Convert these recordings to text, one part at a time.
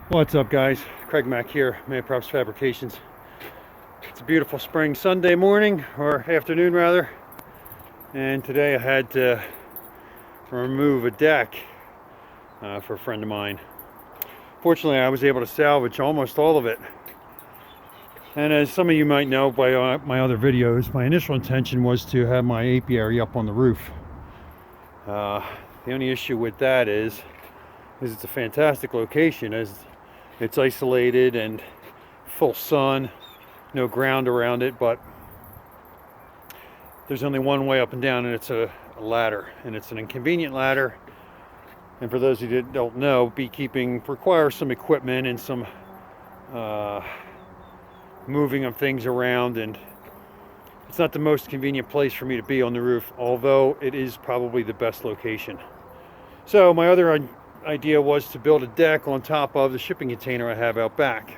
What's up, guys? Craig Mack here, Madpropsfabrications. It's a beautiful spring Sunday morning, or afternoon rather, and today I had to remove a deck for a friend of mine. Fortunately, I was able to salvage almost all of it. And as some of you might know by my other videos, my initial intention was to have my apiary up on the roof. The only issue with that is it's a fantastic location, as it's isolated and full sun, no ground around it, but there's only one way up and down, and it's a ladder, and it's an inconvenient ladder. And for those of you that don't know, beekeeping requires some equipment and some moving of things around, and it's not the most convenient place for me to be on the roof, although it is probably the best location. So my other idea was to build a deck on top of the shipping container I have out back.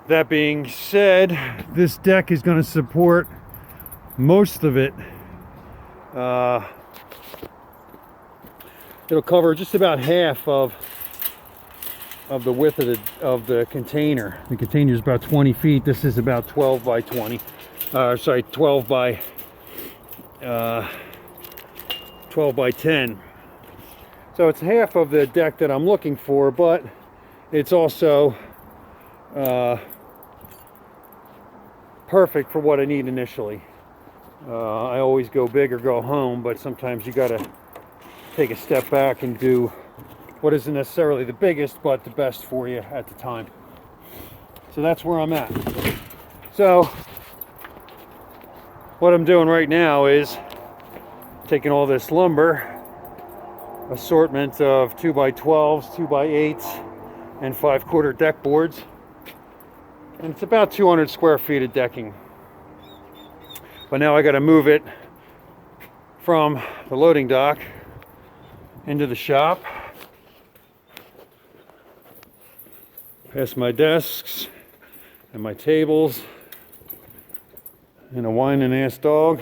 That being said, this deck is going to support most of it. It'll cover just about half of the width of the container. The container is about 20 feet. This is about 12 by 20. 12 by 10. So it's half of the deck that I'm looking for, but it's also perfect for what I need initially. I always go big or go home, but sometimes you gotta take a step back and do what isn't necessarily the biggest, but the best for you at the time. So that's where I'm at. So what I'm doing right now is taking all this lumber, assortment of 2x12s, 2x8s, and 5/4 deck boards, and it's about 200 square feet of decking. But now I got to move it from the loading dock into the shop, past my desks and my tables and a whining ass dog,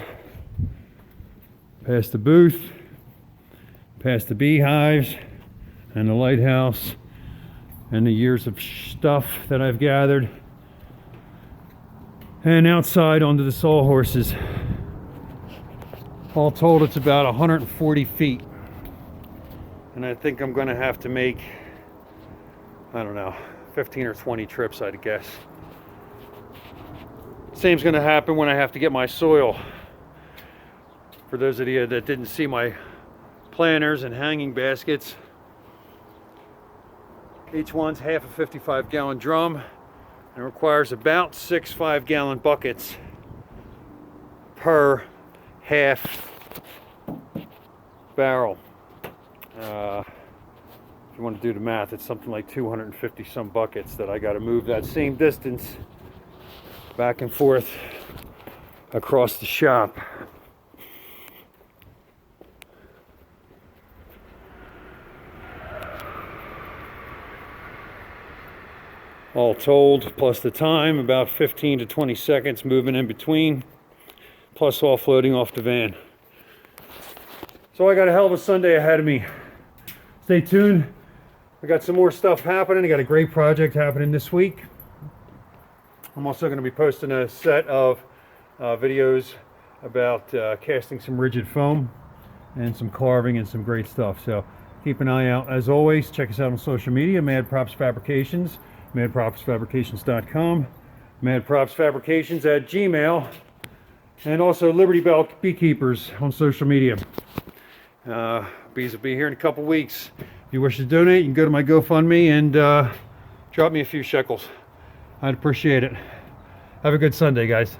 past the booth, past the beehives and the lighthouse and the years of stuff that I've gathered, and outside onto the sawhorses. All told, it's about 140 feet, and I think I'm going to have to make, I don't know, 15 or 20 trips, I'd guess. Same's going to happen when I have to get my soil. For those of you that didn't see my planters and hanging baskets, each one's half a 55-gallon drum and requires about 6 5-gallon buckets per half barrel. If you want to do the math, it's something like 250 some buckets that I got to move that same distance back and forth across the shop. All told, plus the time, about 15 to 20 seconds moving in between, plus offloading off the van. So I got a hell of a Sunday ahead of me. Stay tuned. I got some more stuff happening. I got a great project happening this week. I'm also going to be posting a set of videos about casting some rigid foam and some carving and some great stuff. So keep an eye out. As always, check us out on social media, Madpropsfabrications. Madpropsfabrications.com, Madpropsfabrications@gmail, and also Libertybellbeekeepers on social media. Bees will be here in a couple weeks. If you wish to donate, you can go to my GoFundMe and drop me a few shekels. I'd appreciate it. Have a good Sunday, guys.